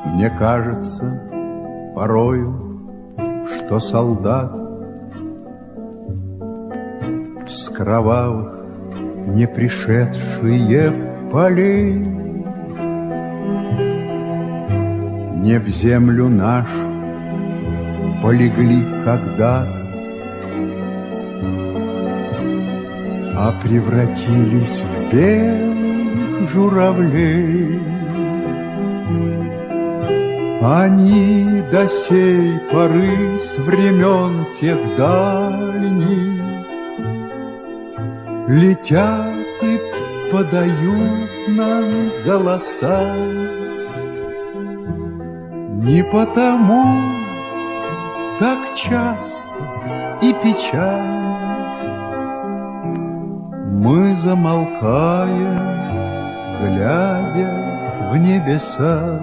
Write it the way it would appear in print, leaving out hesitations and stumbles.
Мне кажется порою, что солдат с кровавых не пришедшие полей не в землю нашу полегли когда-то, а превратились в белых журавлей. Они до сей поры с времен тех дальних летят и подают нам голоса. Не потому так часто и печально мы замолкаем, глядя в небеса.